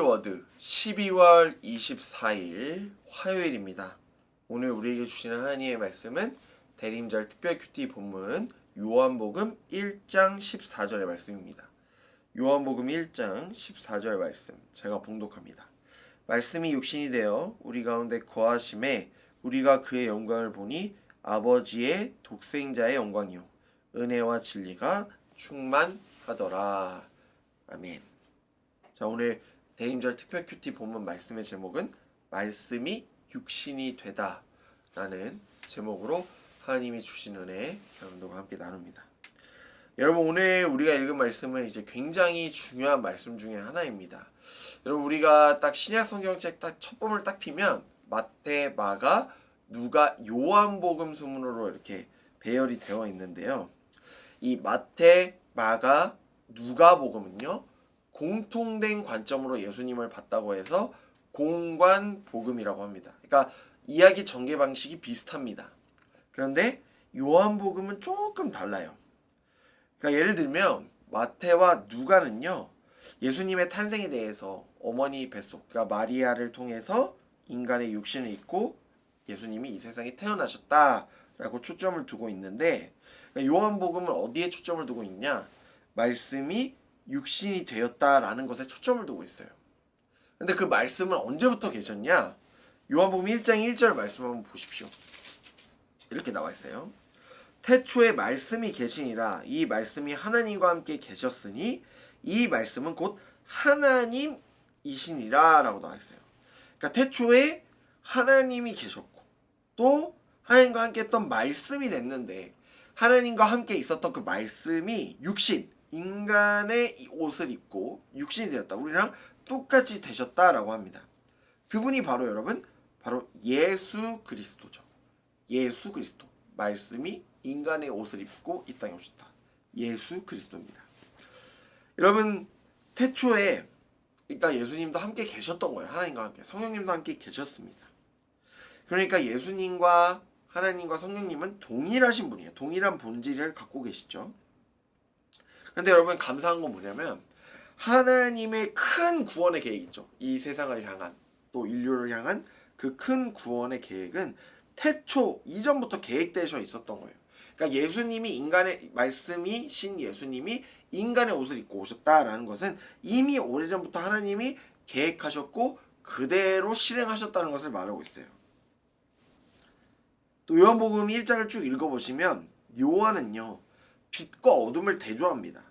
워드 12월 24일 화요일입니다. 오늘 우리에게 주시는 하나님의 말씀은 대림절 특별 큐티 본문 요한복음 1장 14절의 말씀입니다. 요한복음 1장 14절 말씀 제가 봉독합니다. 말씀이 육신이 되어 우리 가운데 거하심에 우리가 그의 영광을 보니 아버지의 독생자의 영광이요 은혜와 진리가 충만하더라. 아멘. 자, 오늘 대림절 특별 큐티 본문 말씀의 제목은 말씀이 육신이 되다 라는 제목으로 하나님이 주신 은혜 여러분들과 함께 나눕니다. 여러분, 오늘 우리가 읽은 말씀은 이제 굉장히 중요한 말씀 중에 하나입니다. 여러분, 우리가 딱 신약 성경책 딱 첫 번을 딱 피면 마태, 마가, 누가, 요한복음 순으로 이렇게 배열이 되어 있는데요. 이 마태, 마가, 누가복음은요, 공통된 관점으로 예수님을 봤다고 해서 공관복음이라고 합니다. 그러니까 이야기 전개 방식이 비슷합니다. 그런데 요한복음은 조금 달라요. 그러니까 예를 들면 마태와 누가는요, 예수님의 탄생에 대해서 어머니 뱃속, 그러니까 마리아를 통해서 인간의 육신을 입고 예수님이 이 세상에 태어나셨다라고 초점을 두고 있는데, 그러니까 요한복음은 어디에 초점을 두고 있냐? 말씀이 육신이 되었다라는 것에 초점을 두고 있어요. 근데 그 말씀은 언제부터 계셨냐? 요한복음 1장 1절 말씀 한번 보십시오. 이렇게 나와 있어요. 태초에 말씀이 계시니라. 이 말씀이 하나님과 함께 계셨으니 이 말씀은 곧 하나님이시니라 라고 나와 있어요. 그러니까 태초에 하나님이 계셨고 또 하나님과 함께 했던 말씀이 됐는데, 하나님과 함께 있었던 그 말씀이 육신, 인간의 옷을 입고 육신이 되었다. 우리랑 똑같이 되셨다라고 합니다. 그분이 바로 여러분, 바로 예수 그리스도죠. 예수 그리스도. 말씀이 인간의 옷을 입고 이 땅에 오셨다. 예수 그리스도입니다. 여러분, 태초에 그러니까 예수님도 함께 계셨던 거예요. 하나님과 함께. 성령님도 함께 계셨습니다. 그러니까 예수님과 하나님과 성령님은 동일하신 분이에요. 동일한 본질을 갖고 계시죠. 근데 여러분, 감사한 건 뭐냐면 하나님의 큰 구원의 계획 있죠. 이 세상을 향한, 또 인류를 향한 그 큰 구원의 계획은 태초 이전부터 계획되어 있었던 거예요. 그러니까 예수님이 인간의 말씀이 신 예수님이 인간의 옷을 입고 오셨다라는 것은 이미 오래전부터 하나님이 계획하셨고 그대로 실행하셨다는 것을 말하고 있어요. 또 요한복음 1장을 쭉 읽어보시면 요한은요, 빛과 어둠을 대조합니다.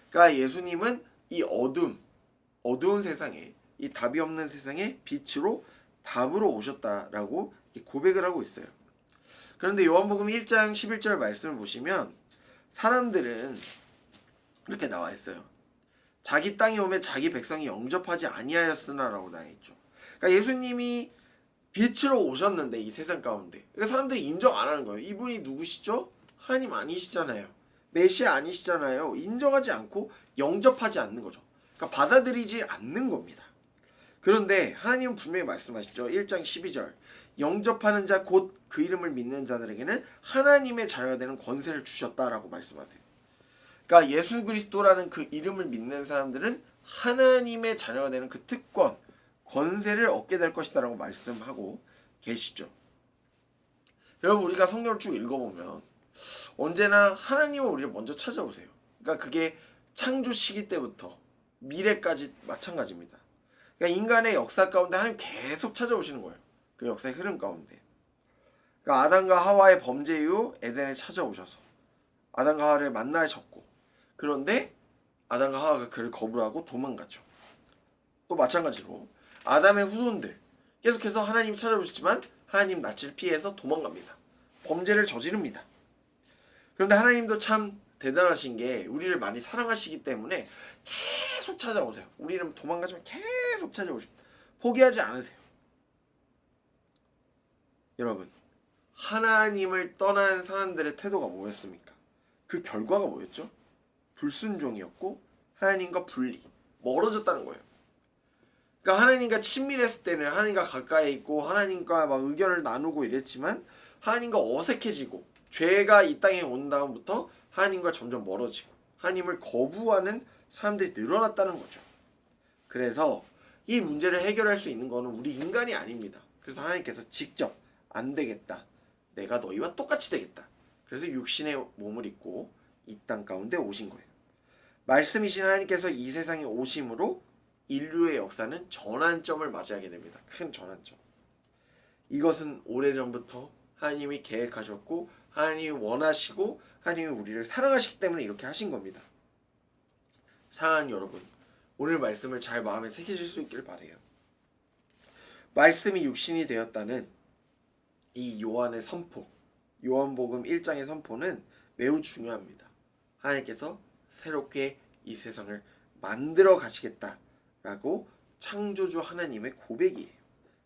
그러니까 예수님은 이 어두운 세상에, 이 답이 없는 세상에 빛으로 답으로 오셨다라고 고백을 하고 있어요. 그런데 요한복음 1장 11절 말씀을 보시면 사람들은 이렇게 나와 있어요. 자기 땅에 오면 자기 백성이 영접하지 아니하였으나 라고 나와 있죠. 그러니까 예수님이 빛으로 오셨는데 이 세상 가운데, 그러니까 사람들이 인정 안 하는 거예요. 이분이 누구시죠? 하나님 아니시잖아요. 메시아 아니시잖아요. 인정하지 않고 영접하지 않는 거죠. 그러니까 받아들이지 않는 겁니다. 그런데 하나님은 분명히 말씀하시죠. 1장 12절. 영접하는 자 곧 그 이름을 믿는 자들에게는 하나님의 자녀가 되는 권세를 주셨다라고 말씀하세요. 그러니까 예수 그리스도라는 그 이름을 믿는 사람들은 하나님의 자녀가 되는 그 특권, 권세를 얻게 될 것이다라고 말씀하고 계시죠. 여러분, 우리가 성경을 쭉 읽어보면 언제나 하나님은 우리를 먼저 찾아오세요. 그러니까 그게 창조 시기 때부터 미래까지 마찬가지입니다. 그러니까 인간의 역사 가운데 하나님 계속 찾아오시는 거예요. 그 역사의 흐름 가운데. 그러니까 아담과 하와의 범죄 이후 에덴에 찾아오셔서 아담과 하와를 만나셨고, 그런데 아담과 하와가 그를 거부하고 도망갔죠. 또 마찬가지로 아담의 후손들 계속해서 하나님이 찾아오셨지만 하나님 낯을 피해서 도망갑니다. 범죄를 저지릅니다. 그런데 하나님도 참 대단하신 게 우리를 많이 사랑하시기 때문에 계속 찾아오세요. 우리는 도망가지만 계속 찾아오십니다. 포기하지 않으세요. 여러분, 하나님을 떠난 사람들의 태도가 뭐였습니까? 그 결과가 뭐였죠? 불순종이었고 하나님과 분리, 멀어졌다는 거예요. 그러니까 하나님과 친밀했을 때는 하나님과 가까이 있고 하나님과 막 의견을 나누고 이랬지만 하나님과 어색해지고 죄가 이 땅에 온 다음부터 하나님과 점점 멀어지고 하나님을 거부하는 사람들이 늘어났다는 거죠. 그래서 이 문제를 해결할 수 있는 거는 우리 인간이 아닙니다. 그래서 하나님께서 직접 안 되겠다. 내가 너희와 똑같이 되겠다. 그래서 육신의 몸을 입고 이 땅 가운데 오신 거예요. 말씀이신 하나님께서 이 세상에 오심으로 인류의 역사는 전환점을 맞이하게 됩니다. 큰 전환점. 이것은 오래전부터 하나님이 계획하셨고 하나님이 원하시고 하나님이 우리를 사랑하시기 때문에 이렇게 하신 겁니다. 사랑하는 여러분, 오늘 말씀을 잘 마음에 새기실 수 있길 바라요. 말씀이 육신이 되었다는 이 요한의 선포, 요한복음 1장의 선포는 매우 중요합니다. 하나님께서 새롭게 이 세상을 만들어 가시겠다라고 창조주 하나님의 고백이에요.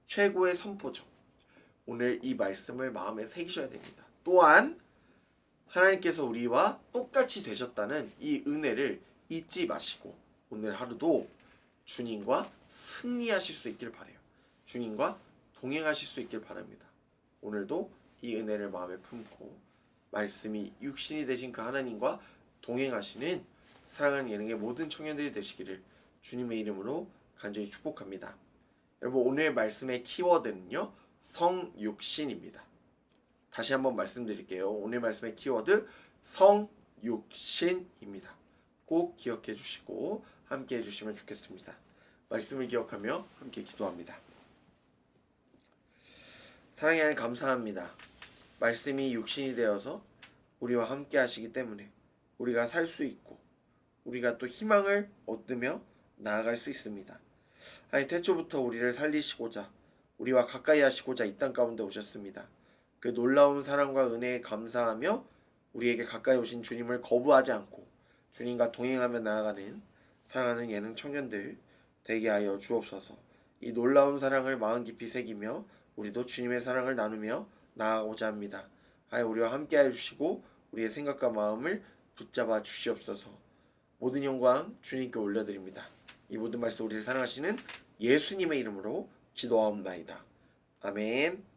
최고의 선포죠. 오늘 이 말씀을 마음에 새기셔야 됩니다. 또한 하나님께서 우리와 똑같이 되셨다는 이 은혜를 잊지 마시고 오늘 하루도 주님과 승리하실 수 있길 바라요. 주님과 동행하실 수 있길 바랍니다. 오늘도 이 은혜를 마음에 품고 말씀이 육신이 되신 그 하나님과 동행하시는 사랑하는 예능의 모든 청년들이 되시기를 주님의 이름으로 간절히 축복합니다. 여러분, 오늘 말씀의 키워드는요, 성육신입니다. 다시 한번 말씀드릴게요. 오늘 말씀의 키워드 성육신입니다. 꼭 기억해 주시고 함께 해주시면 좋겠습니다. 말씀을 기억하며 함께 기도합니다. 사랑의 하나님, 감사합니다. 말씀이 육신이 되어서 우리와 함께 하시기 때문에 우리가 살 수 있고 우리가 또 희망을 얻으며 나아갈 수 있습니다. 아니, 태초부터 우리를 살리시고자 우리와 가까이 하시고자 이 땅 가운데 오셨습니다. 그 놀라운 사랑과 은혜에 감사하며 우리에게 가까이 오신 주님을 거부하지 않고 주님과 동행하며 나아가는 사랑하는 예능 청년들 되게 하여 주옵소서. 이 놀라운 사랑을 마음 깊이 새기며 우리도 주님의 사랑을 나누며 나아가고자 합니다. 하여 우리와 함께 하여 주시고 우리의 생각과 마음을 붙잡아 주시옵소서. 모든 영광 주님께 올려드립니다. 이 모든 말씀 우리를 사랑하시는 예수님의 이름으로 기도하옵나이다. 아멘.